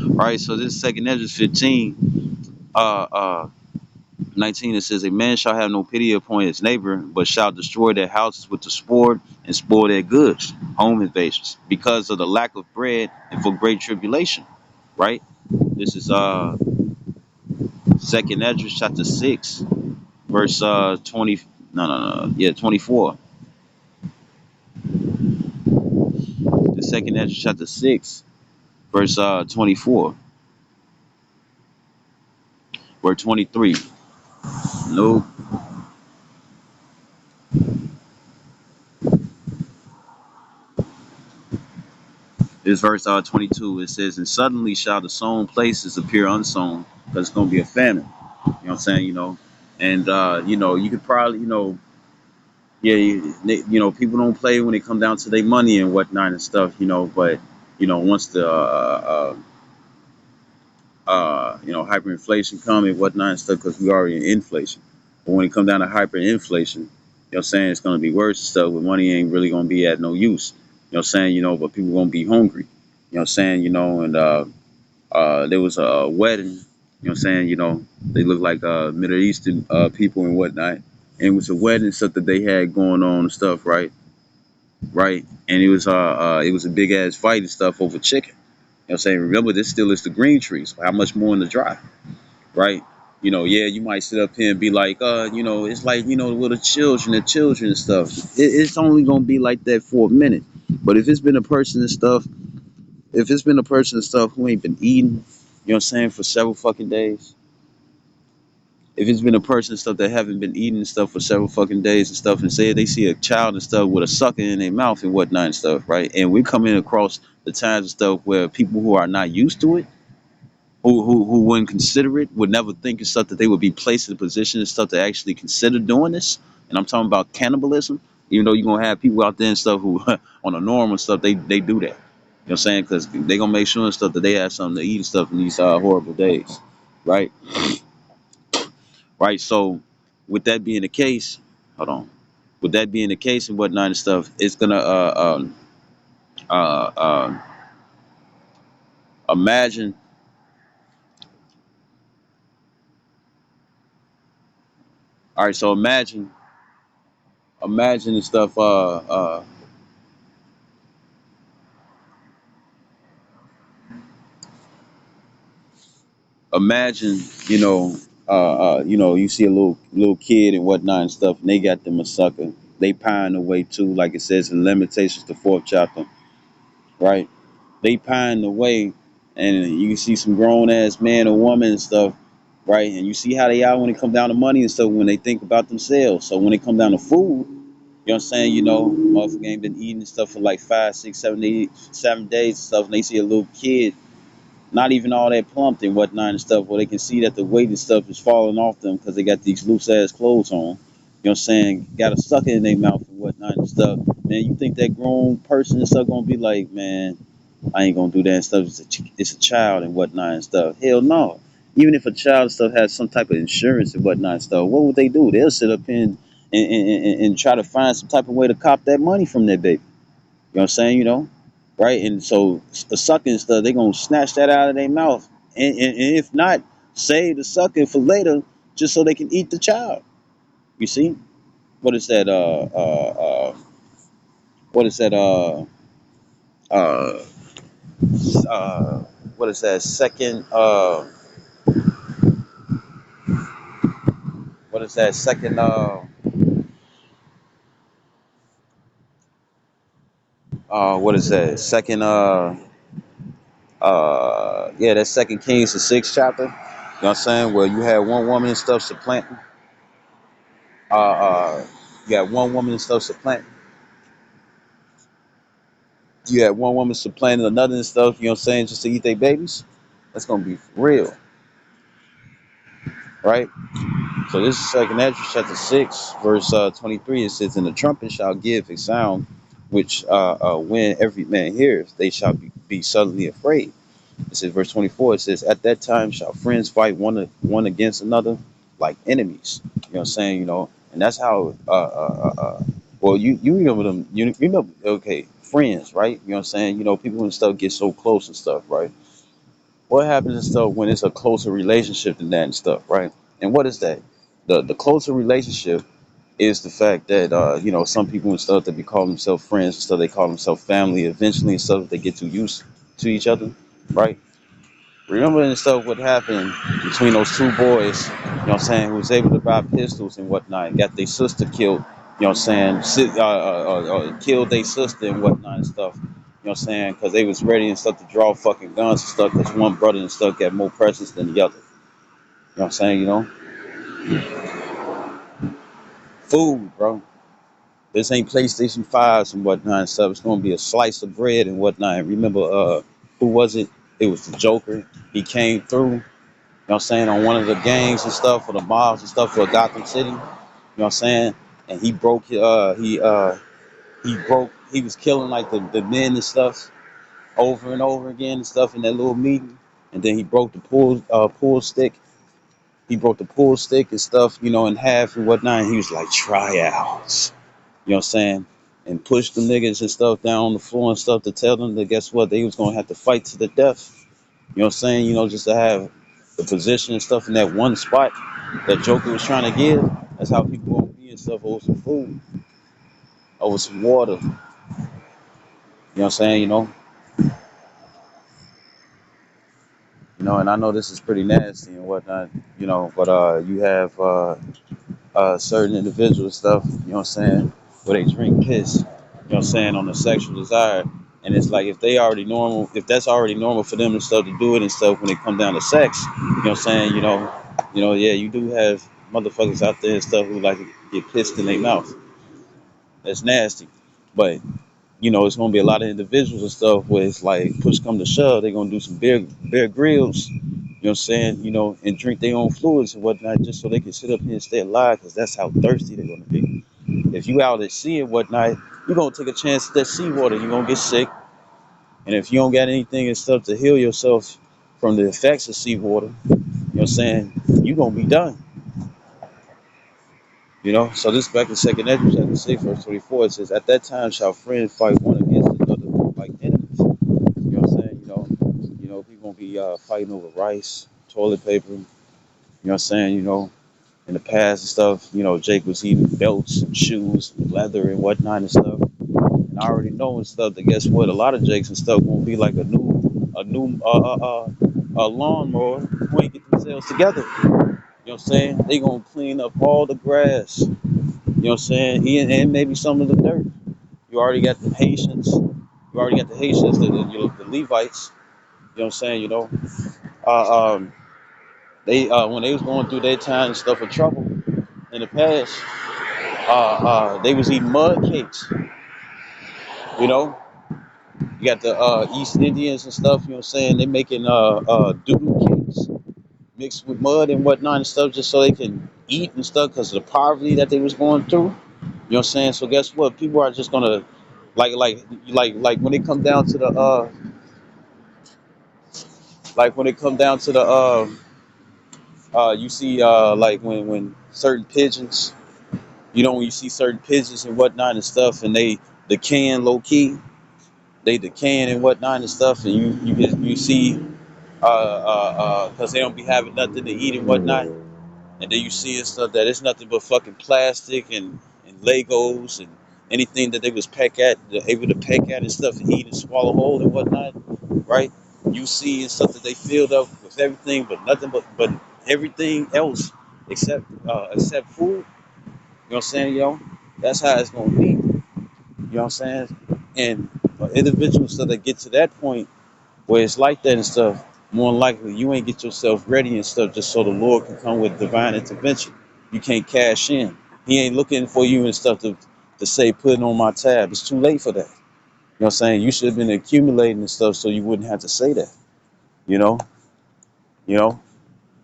A: right? So this second Ezra 15, 19, it says, a man shall have no pity upon his neighbor, but shall destroy their houses with the sword and spoil their goods, home invasions, because of the lack of bread and for great tribulation. Right? This is second Ezra chapter 6, verse 20. No, yeah, 24. The second Ezra chapter 6, verse 24. Or 23. No. This verse 22, it says, and suddenly shall the sown places appear unsown, because it's going to be a famine. You know what I'm saying? And you could probably, yeah, people don't play when it come down to their money and whatnot and stuff, but once the hyperinflation come and whatnot and stuff, because we already in inflation. But when it come down to hyperinflation, what I'm saying, it's gonna be worse and stuff. With money ain't really gonna be at no use. You know what I'm saying? But people gonna be hungry. You know what I'm saying? And there was a wedding. You know what I'm saying? They look like Middle Eastern people and whatnot. And it was a wedding stuff that they had going on and stuff, right? Right. And it was a big ass fight and stuff over chicken. You know what I'm saying? Remember, this still is the green trees. How much more in the dry, right? Yeah, you might sit up here and be like, it's like, with the children and stuff. It's only gonna be like that for a minute. But if it's been a person and stuff, who ain't been eating, you know what I'm saying, for several fucking days. If it's been a person and stuff that haven't been eating and stuff for several fucking days and stuff, and say they see a child and stuff with a sucker in their mouth and whatnot and stuff, right? And we're coming across the times and stuff where people who are not used to it, who wouldn't consider it, would never think and stuff that they would be placed in a position and stuff to actually consider doing this. And I'm talking about cannibalism. Even though you're gonna have people out there and stuff who on the normal stuff they do that. You know what I'm saying? Because they gonna make sure and stuff that they have something to eat and stuff in these horrible days, right? Right. So with that being the case, hold on. With that being the case and whatnot and stuff, it's gonna uh, uh, imagine. All right. So imagine the stuff. Imagine, you see a little kid and whatnot and stuff, and they got them a sucker. They pine away too, like it says in Lamentations, the fourth chapter, right? They pine away, and you see some grown ass man or woman and stuff, right? And you see how they are when it come down to money and stuff, when they think about themselves. So when it come down to food, you know what I'm saying? Motherfucker ain't been eating and stuff for like 5, 6, 7 days and stuff, and they see a little kid not even all that plumped and whatnot and stuff, where they can see that the weight and stuff is falling off them because they got these loose ass clothes on. You know what I'm saying? Got a sucker in their mouth and whatnot and stuff. Man, you think that grown person and stuff gonna be like, man, I ain't gonna do that and stuff. It's a child and whatnot and stuff. Hell no. Even if a child and stuff has some type of insurance and whatnot and stuff, what would they do? They'll sit up and try to find some type of way to cop that money from their baby. You know what I'm saying? Right? And so the sucking stuff, they gonna snatch that out of their mouth, and if not, save the sucking for later, just so they can eat the child. You see? What is that? What is that? Uh, what is that? Second? What is that? Second? What is that? Second? Yeah, that's Second Kings, the sixth chapter. You know what I'm saying? Where you had one woman and stuff supplanting. Uh, uh, you had one woman and stuff supplanting. You had one woman supplanting another and stuff, you know what I'm saying, just to eat their babies. That's gonna be for real, right? So this is Second Ezra chapter 6, verse 23. It says, "And the trumpet shall give a sound, which when every man hears, they shall be suddenly afraid." It says, verse 24. It says, "At that time shall friends fight one against another, like enemies." You know what I'm saying? And that's how. Well, you remember them. You remember? Okay, friends, right? You know what I'm saying? People and stuff get so close and stuff, right? What happens and stuff when it's a closer relationship than that and stuff, right? And what is that? The closer relationship is the fact that some people and stuff that be calling themselves friends and stuff, they call themselves family eventually and stuff, they get too used to each other, right? Remember and stuff what happened between those two boys, you know what I'm saying, who was able to buy pistols and whatnot and got their sister killed, you know what I'm saying, killed their sister and whatnot and stuff, you know what I'm saying, because they was ready and stuff to draw fucking guns and stuff because one brother and stuff got more presence than the other. You know what I'm saying, Food, bro. This ain't PlayStation 5s and whatnot and stuff. It's gonna be a slice of bread and whatnot. And remember, who was it? It was the Joker. He came through, you know what I'm saying, on one of the gangs and stuff for the mobs and stuff for Gotham City. You know what I'm saying? And he broke he was killing like the men and stuff over and over again and stuff in that little meeting. And then he broke the pool stick. He broke the pool stick and stuff, in half and whatnot. And he was like, tryouts. You know what I'm saying? And pushed the niggas and stuff down on the floor and stuff to tell them that guess what? They was gonna have to fight to the death. You know what I'm saying? Just to have the position and stuff in that one spot that Joker was trying to give. That's how people gonna be and stuff over some food, over some water. You know what I'm saying? And I know this is pretty nasty and whatnot, but you have certain individual stuff, you know what I'm saying, where they drink piss, you know what I'm saying, on the sexual desire. And it's like if that's already normal for them and stuff to do it and stuff when it come down to sex, you know what I'm saying, yeah, you do have motherfuckers out there and stuff who like to get pissed in their mouth. That's nasty. But it's gonna be a lot of individuals and stuff where it's like push come to shove, they're gonna do some bear grills You know what I'm saying? You know, and drink their own fluids and whatnot just so they can sit up here and stay alive because that's how thirsty they're going to be. If you out at sea and whatnot, you're going to take a chance at that seawater. You're going to get sick. And if you don't got anything and stuff to heal yourself from the effects of seawater, you know what I'm saying? You're going to be done. You know, so this back in Second Ezra chapter 6, verse 24, it says, "At that time shall friends fight one against another like enemies." You know what I'm saying? People gonna be fighting over rice, toilet paper. You know what I'm saying? You know, in the past and stuff, you know, Jake was eating belts and shoes, and leather and whatnot and stuff. And I already know and stuff that guess what? A lot of Jakes and stuff gonna be like a lawnmower who ain't get themselves together. You know what I'm saying? They gonna clean up all the grass. You know what I'm saying? And maybe some of the dirt. You already got the Haitians. You already got the Haitians, the Levites. You know what I'm saying? You know, uh, um, they when they was going through their time and stuff of trouble in the past, they was eating mud cakes. You know, you got the East Indians and stuff. You know what I'm saying? They making doodoo cakes mixed with mud and whatnot and stuff just so they can eat and stuff because of the poverty that they was going through. You know what I'm saying? So guess what? People are just gonna like when it come down to the like when it come down to the you see like when certain pigeons, you know, when you see certain pigeons and whatnot and stuff, and they decaying low key, they decaying and whatnot and stuff, and you see because they don't be having nothing to eat and whatnot, and then you see and stuff that it's nothing but fucking plastic and Legos and anything that they was able to peck at and stuff and eat and swallow whole and whatnot, right? You see and stuff that they filled up with everything but nothing but everything else except food. You know what I'm saying, yo? That's how it's gonna be. You know what I'm saying? And individuals that get to that point where it's like that and stuff, more than likely you ain't get yourself ready and stuff just so the Lord can come with divine intervention. You can't cash in. He ain't looking for you and stuff to say put it on my tab. It's too late for that. You know what I'm saying? You should have been accumulating and stuff so you wouldn't have to say that. You know? You know?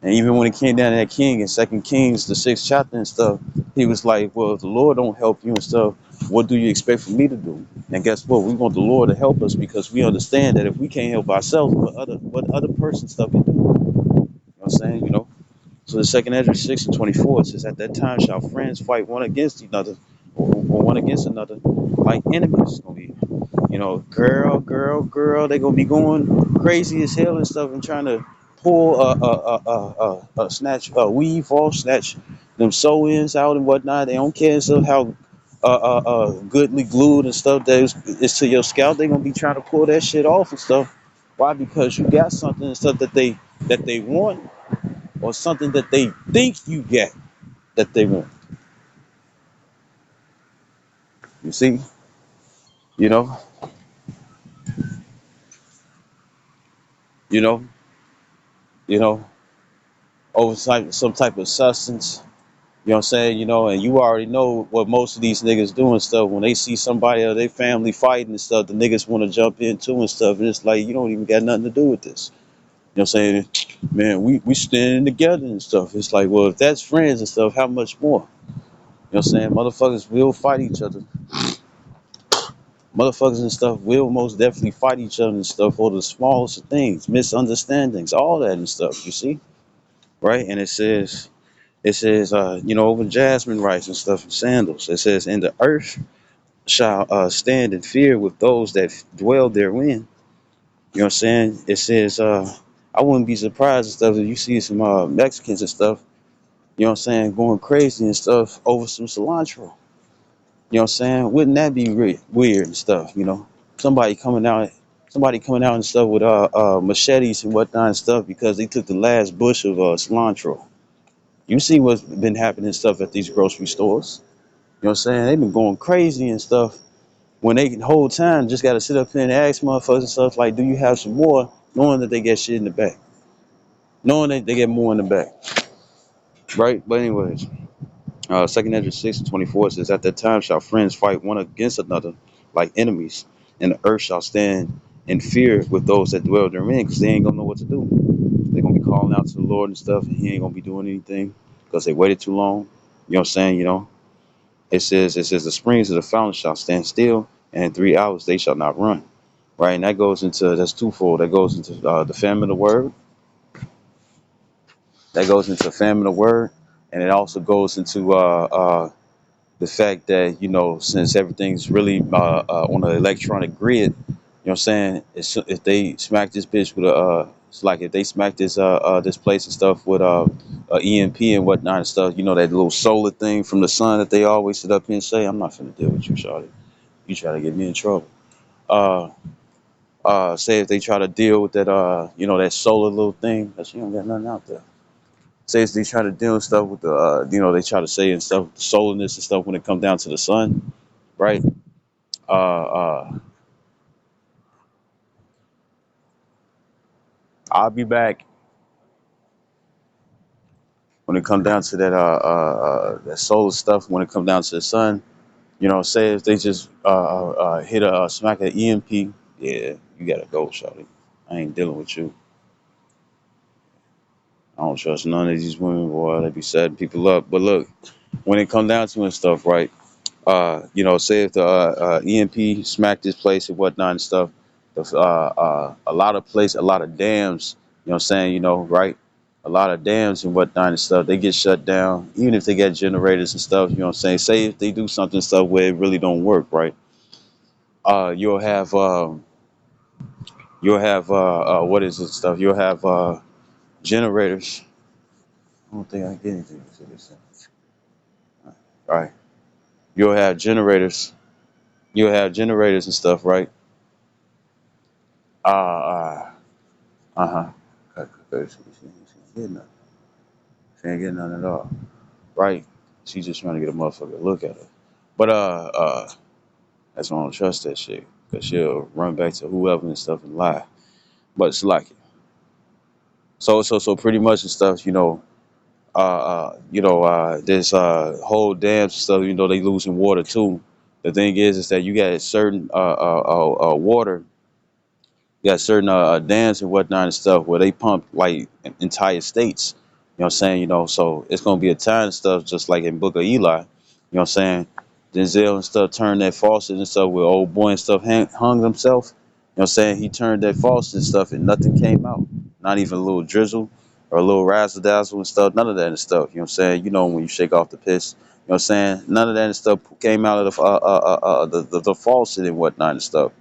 A: And even when it came down to that king in Second Kings, the sixth chapter and stuff, he was like, "Well, if the Lord don't help you and stuff, what do you expect for me to do?" And guess what? We want the Lord to help us because we understand that if we can't help ourselves, what other person stuff can do. You know what I'm saying? You know. So the Second Ezra 6:24 says, "At that time shall friends fight one against another, or one against another, like enemies." It's gonna be, you know, girl. They gonna be going crazy as hell and stuff and trying to pull snatch weave off, snatch them sew ins out and whatnot. They don't care and stuff how goodly glued and stuff that is to your scalp. They gonna be trying to pull that shit off and stuff. Why? Because you got something and stuff that they want or something that they think you get that they want. You see, you know, you know, you know, over some type of substance. You know what I'm saying? You know, and you already know what most of these niggas do and stuff. When they see somebody or their family fighting and stuff, the niggas want to jump in too and stuff. And it's like, you don't even got nothing to do with this. You know what I'm saying? Man, we standing together and stuff. It's like, well, if that's friends and stuff, how much more? You know what I'm saying? Motherfuckers will fight each other. Motherfuckers and stuff will most definitely fight each other and stuff for the smallest of things, misunderstandings, all that and stuff, you see? Right? And it says, you know, over jasmine rice and stuff and sandals. It says, "And the earth shall stand in fear with those that dwell therein." You know what I'm saying? It says, I wouldn't be surprised and stuff if you see some Mexicans and stuff, you know what I'm saying, going crazy and stuff over some cilantro. You know what I'm saying? Wouldn't that be weird and stuff, you know? Somebody coming out somebody coming out and stuff with machetes and whatnot and stuff because they took the last bush of cilantro. You see what's been happening and stuff at these grocery stores. You know what I'm saying? They've been going crazy and stuff when they the whole time just gotta sit up here and ask motherfuckers and stuff like, do you have some more? Knowing that they get shit in the back. Knowing that they get more in the back. Right? But anyways, Second Ezra 6:24 says, "At that time shall friends fight one against another like enemies, and the earth shall stand in fear with those that dwell therein," because they ain't gonna know what to do. They're gonna be calling out to the Lord and stuff, and he ain't gonna be doing anything because they waited too long. You know what I'm saying? You know, it says the springs of the fountain shall stand still, and in 3 hours they shall not run. Right, and that goes into that's twofold. That goes into the famine of the word. That goes into famine of the word, and it also goes into the fact that since everything's really on an electronic grid, you know what I'm saying? If they smack this bitch with it's like if they smack this place and stuff with EMP and whatnot and stuff, that little solar thing from the sun that they always sit up here and say, I'm not finna deal with you, shawty. You try to get me in trouble. Uh, say if they try to deal with that that solar little thing, that you don't got nothing out there. Say if they try to deal with stuff with the they try to say and stuff, the solarness and stuff when it comes down to the sun, right? Uh, I'll be back when it comes down to that solar stuff. When it comes down to the sun, say if they just hit a smack an EMP, yeah, you gotta go, shawty. I ain't dealing with you. I don't trust none of these women, boy. They be setting people up. But look, when it come down to it and stuff, right? Say if the EMP smacked this place and whatnot and stuff, a lot of dams, you know what I'm saying, right? A lot of dams and whatnot and stuff, they get shut down, even if they got generators and stuff, you know what I'm saying? Say if they do something stuff where it really don't work, right? Uh, you'll have um, you'll have what is it stuff? You'll have generators. I don't think I get anything to this. Right. You'll have generators. You'll have generators and stuff, right? Uh, uh-huh. She ain't getting nothing. She ain't getting nothing at all. Right? She just trying to get a motherfucker to look at her. But that's why I don't trust that shit. Cause she'll run back to whoever and stuff and lie. But it's like it. So pretty much and stuff, this whole dam stuff, they losing water too. The thing is that you got certain water. You got certain dams and whatnot and stuff where they pump like entire states. You know what I'm saying? So it's gonna be a time and stuff just like in Book of Eli. You know what I'm saying? Denzel and stuff turned that faucet and stuff where old boy and stuff hung himself. You know what I'm saying? He turned that faucet and stuff and nothing came out. Not even a little drizzle or a little razzle dazzle and stuff. None of that and stuff. You know what I'm saying? When you shake off the piss. You know what I'm saying? None of that and stuff came out of the faucet and whatnot and stuff.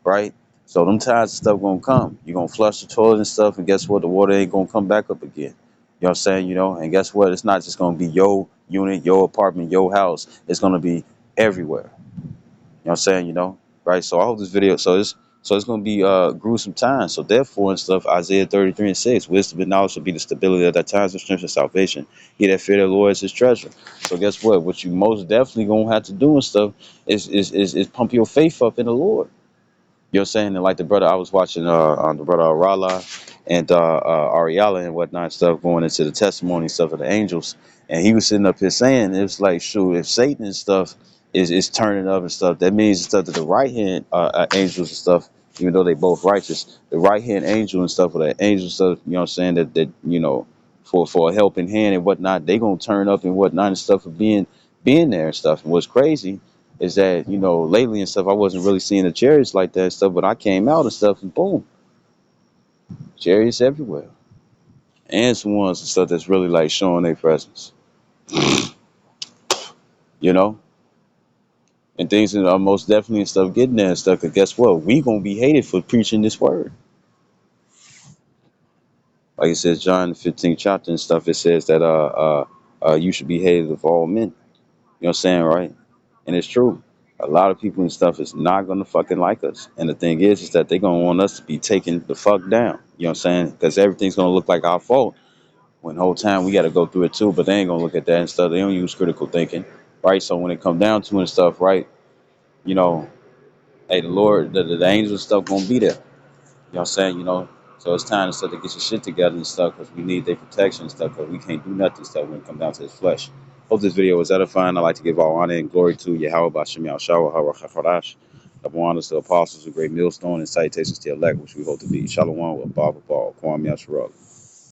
A: Right? So them times and stuff gonna come. You're gonna flush the toilet and stuff, and guess what? The water ain't gonna come back up again. You know what I'm saying? And guess what? It's not just gonna be your unit, your apartment, your house. It's gonna be everywhere. You know what I'm saying? Right? So I hope this video so it's gonna be gruesome times. So therefore and stuff, Isaiah 33 and 6, wisdom and knowledge shall be the stability of that times of strength and salvation. He that fear the Lord is his treasure. So guess what? What you most definitely gonna have to do and stuff is pump your faith up in the Lord. You know what I'm saying? And like the brother I was watching on the brother Rala and Ariala and whatnot stuff going into the testimony stuff of the angels. And he was sitting up here saying it was like, shoot, if Satan and stuff is turning up and stuff, that means stuff that the right hand angels and stuff, even though they both righteous, the right hand angel and stuff, or the angel stuff, you know what I'm saying, that for a helping hand and whatnot, they gonna turn up and whatnot and stuff for being there and stuff. And what's crazy is that lately and stuff I wasn't really seeing the chariots like that and stuff, but I came out and stuff and boom, chariots everywhere, and some ones and stuff that's really like showing their presence, you know, and things that are most definitely and stuff getting there and stuff. Cause guess what, we gonna be hated for preaching this word. Like it says, John the 15th chapter and stuff. It says that you should be hated of all men. You know what I'm saying, right? And it's true. A lot of people and stuff is not gonna fucking like us. And the thing is that they gonna want us to be taken the fuck down. You know what I'm saying? Because everything's gonna look like our fault. When the whole time we gotta go through it too, but they ain't gonna look at that and stuff. They don't use critical thinking. Right? So when it come down to it and stuff, right, you know, hey, the Lord, the angels and stuff gonna be there. You know what I'm saying? So it's time and stuff to get your shit together and stuff because we need their protection and stuff because we can't do nothing stuff when it comes down to this flesh. Hope this video was edifying. I'd like to give all honor and glory to Yahweh Bashem Yahshua HaRachafarash. Double honors to the apostles, a great millstone, and salutations to the elect, which we hope to be. Shalom with Baba Ball, Kwam Yasharala.